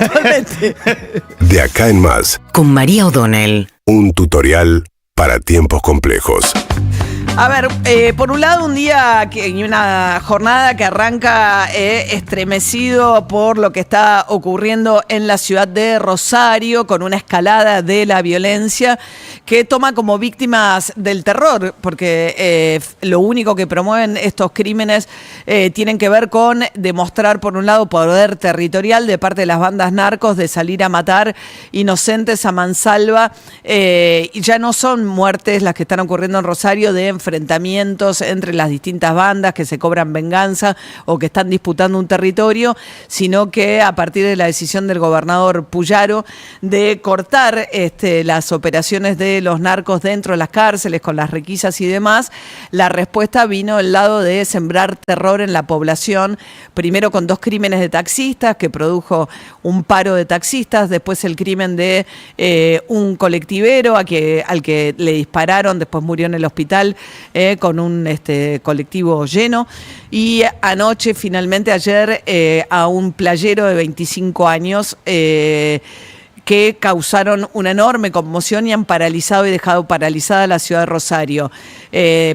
Totalmente. De acá en más, Con María O'Donnell. un tutorial para tiempos complejos. A ver, por un lado un día y una jornada que arranca estremecido por lo que está ocurriendo en la ciudad de Rosario, con una escalada de la violencia que toma como víctimas del terror, porque lo único que promueven estos crímenes tienen que ver con demostrar, por un lado, poder territorial de parte de las bandas narcos de salir a matar inocentes a mansalva, y ya no son muertes las que están ocurriendo en Rosario de enfrentamientos entre las distintas bandas que se cobran venganza o que están disputando un territorio, sino que a partir de la decisión del gobernador Puyaro de cortar las operaciones de los narcos dentro de las cárceles con las requisas y demás, la respuesta vino del lado de sembrar terror en la población, primero con 2 crímenes de taxistas que produjo un paro de taxistas, después el crimen de un colectivero al que le dispararon, después murió en el hospital con un colectivo lleno, y anoche, finalmente ayer, a un playero de 25 años que causaron una enorme conmoción y han paralizado y dejado paralizada la ciudad de Rosario.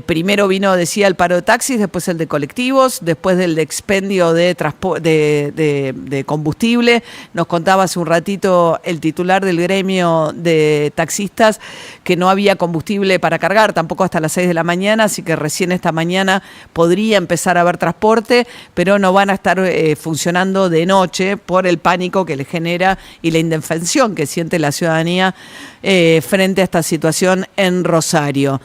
Primero vino, decía, el paro de taxis, después el de colectivos, después del expendio de combustible. Nos contaba hace un ratito el titular del gremio de taxistas que no había combustible para cargar, tampoco hasta las 6 de la mañana, así que recién esta mañana podría empezar a haber transporte, pero no van a estar funcionando de noche por el pánico que le genera y la indefensión que siente la ciudadanía frente a esta situación en Rosario.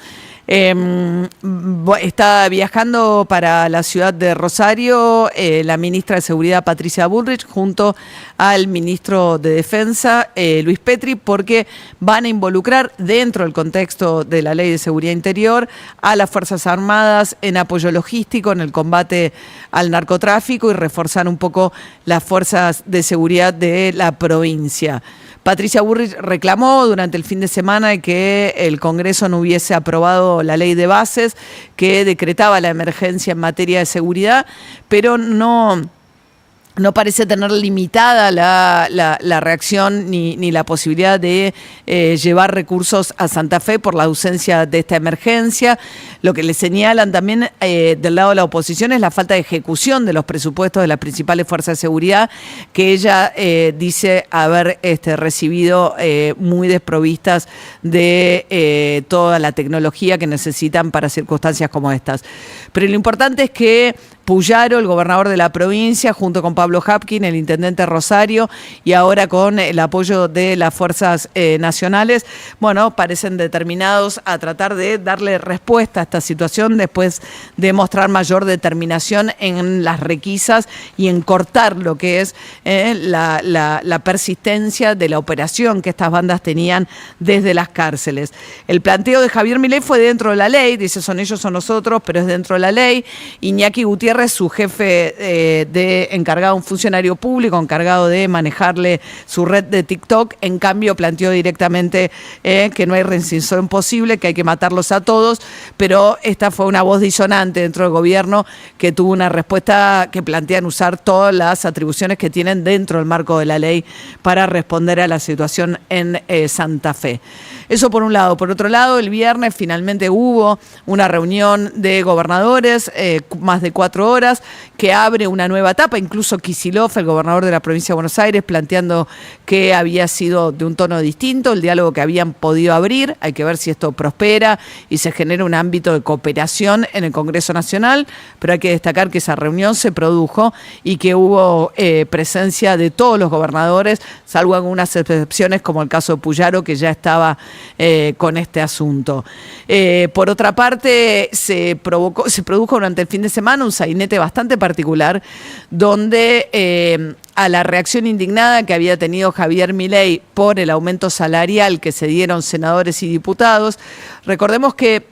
Está viajando para la ciudad de Rosario la ministra de Seguridad Patricia Bullrich junto al ministro de Defensa Luis Petri, porque van a involucrar dentro del contexto de la Ley de Seguridad Interior a las Fuerzas Armadas en apoyo logístico en el combate al narcotráfico y reforzar un poco las fuerzas de seguridad de la provincia. Patricia Bullrich reclamó durante el fin de semana que el Congreso no hubiese aprobado la ley de bases que decretaba la emergencia en materia de seguridad, pero no parece tener limitada la reacción ni la posibilidad de llevar recursos a Santa Fe por la ausencia de esta emergencia. Lo que le señalan también del lado de la oposición es la falta de ejecución de los presupuestos de las principales fuerzas de seguridad, que ella dice haber recibido muy desprovistas de toda la tecnología que necesitan para circunstancias como estas. Pero lo importante es que Puyaro, el gobernador de la provincia, junto con Pablo Hapkin, el intendente de Rosario, y ahora con el apoyo de las fuerzas nacionales, parecen determinados a tratar de darle respuesta a esta situación después de mostrar mayor determinación en las requisas y en cortar lo que es la persistencia de la operación que estas bandas tenían desde las cárceles. El planteo de Javier Milei fue dentro de la ley, dice son ellos, son nosotros, pero es dentro de la ley. Iñaki Gutiérrez, su jefe de encargado, un funcionario público encargado de manejarle su red de TikTok, en cambio planteó directamente que no hay restricción posible, que hay que matarlos a todos, pero esta fue una voz disonante dentro del gobierno que tuvo una respuesta que plantean usar todas las atribuciones que tienen dentro del marco de la ley para responder a la situación en Santa Fe. Eso por un lado. Por otro lado, el viernes finalmente hubo una reunión de gobernadores, más de 4 horas, que abre una nueva etapa. Incluso Kicillof, el gobernador de la provincia de Buenos Aires, planteando que había sido de un tono distinto el diálogo que habían podido abrir. Hay que ver si esto prospera y se genera un ámbito de cooperación en el Congreso Nacional, pero hay que destacar que esa reunión se produjo y que hubo presencia de todos los gobernadores, salvo algunas excepciones como el caso de Puyaro, que ya estaba con este asunto. Por otra parte, se produjo durante el fin de semana un sainete bastante particular, donde a la reacción indignada que había tenido Javier Milei por el aumento salarial que se dieron senadores y diputados, recordemos que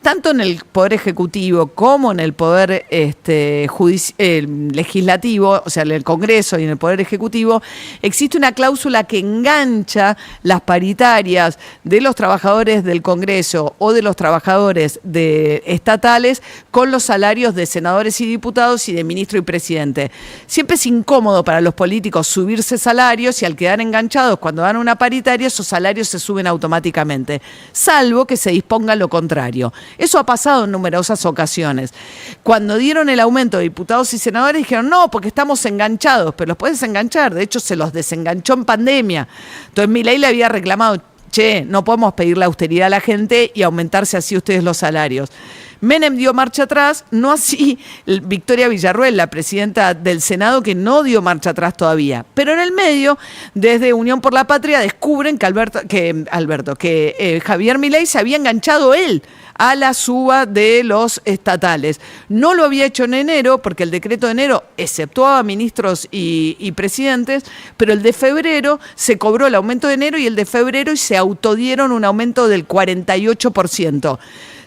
tanto en el Poder Ejecutivo como en el Poder Legislativo, o sea, en el Congreso y en el Poder Ejecutivo, existe una cláusula que engancha las paritarias de los trabajadores del Congreso o de los trabajadores estatales con los salarios de senadores y diputados y de ministro y presidente. Siempre es incómodo para los políticos subirse salarios y al quedar enganchados cuando dan una paritaria, esos salarios se suben automáticamente, salvo que se disponga lo contrario. Eso ha pasado en numerosas ocasiones. Cuando dieron el aumento de diputados y senadores dijeron, no, porque estamos enganchados, pero los puedes enganchar, de hecho se los desenganchó en pandemia. Entonces Milei le había reclamado, che, no podemos pedirle austeridad a la gente y aumentarse así ustedes los salarios. Menem dio marcha atrás, no así Victoria Villarruel, la presidenta del Senado, que no dio marcha atrás todavía. Pero en el medio, desde Unión por la Patria, descubren que Javier Milei se había enganchado él a la suba de los estatales. No lo había hecho en enero, porque el decreto de enero exceptuaba a ministros y presidentes, pero el de febrero se cobró el aumento de enero y el de febrero y se autodieron un aumento del 48%.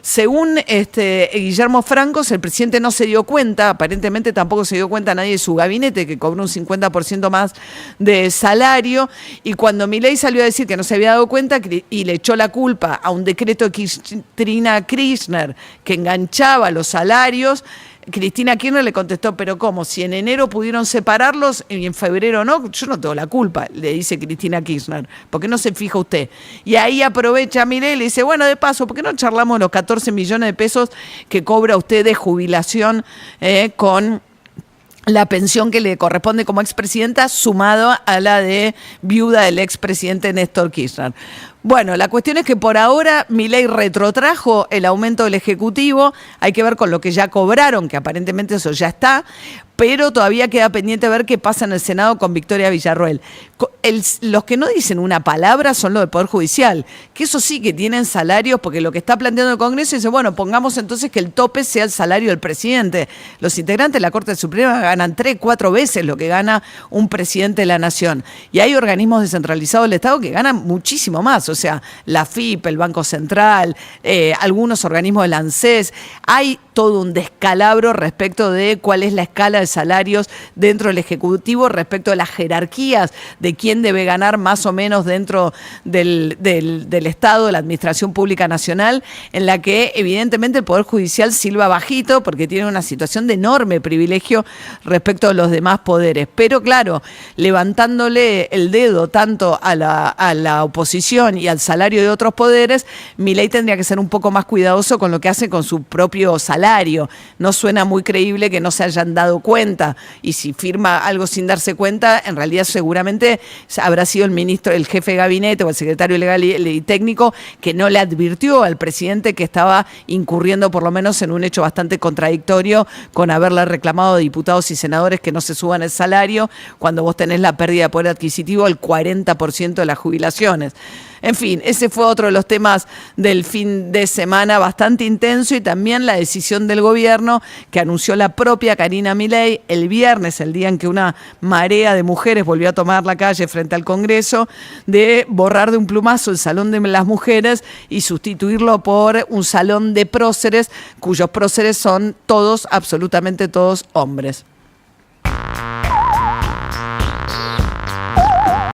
Según Guillermo Francos, el presidente no se dio cuenta, aparentemente tampoco se dio cuenta nadie de su gabinete, que cobró un 50% más de salario, y cuando Milei salió a decir que no se había dado cuenta y le echó la culpa a un decreto de Cristina Kirchner que enganchaba los salarios, Cristina Kirchner le contestó, pero ¿cómo? Si en enero pudieron separarlos y en febrero no, yo no tengo la culpa, le dice Cristina Kirchner. ¿Por qué no se fija usted? Y ahí aprovecha Milei y le dice, bueno, de paso, ¿por qué no charlamos los 14 millones de pesos que cobra usted de jubilación con la pensión que le corresponde como expresidenta sumado a la de viuda del expresidente Néstor Kirchner? Bueno, la cuestión es que por ahora Milei retrotrajo el aumento del Ejecutivo, hay que ver con lo que ya cobraron, que aparentemente eso ya está, pero todavía queda pendiente ver qué pasa en el Senado con Victoria Villarruel. Los que no dicen una palabra son los del Poder Judicial, que eso sí que tienen salarios, porque lo que está planteando el Congreso dice, bueno, pongamos entonces que el tope sea el salario del presidente. Los integrantes de la Corte Suprema ganan 3, 4 veces lo que gana un presidente de la Nación. Y hay organismos descentralizados del Estado que ganan muchísimo más, o sea, la AFIP, el Banco Central, algunos organismos del ANSES. Hay todo un descalabro respecto de cuál es la escala de salarios dentro del Ejecutivo, respecto de las jerarquías de quién debe ganar más o menos dentro del Estado, de la Administración Pública Nacional, en la que evidentemente el Poder Judicial silba bajito porque tiene una situación de enorme privilegio respecto a los demás poderes. Pero claro, levantándole el dedo tanto a la oposición y al salario de otros poderes, Milei tendría que ser un poco más cuidadoso con lo que hace con su propio salario. No suena muy creíble que no se hayan dado cuenta, y si firma algo sin darse cuenta, en realidad seguramente habrá sido el jefe de gabinete o el secretario legal y técnico que no le advirtió al presidente que estaba incurriendo por lo menos en un hecho bastante contradictorio con haberle reclamado a diputados y senadores que no se suban el salario cuando vos tenés la pérdida de poder adquisitivo del 40% de las jubilaciones. En fin, ese fue otro de los temas del fin de semana, bastante intenso, y también la decisión del gobierno que anunció la propia Karina Milei el viernes, el día en que una marea de mujeres volvió a tomar la calle frente al Congreso, de borrar de un plumazo el Salón de las Mujeres y sustituirlo por un salón de próceres, cuyos próceres son todos, absolutamente todos, hombres.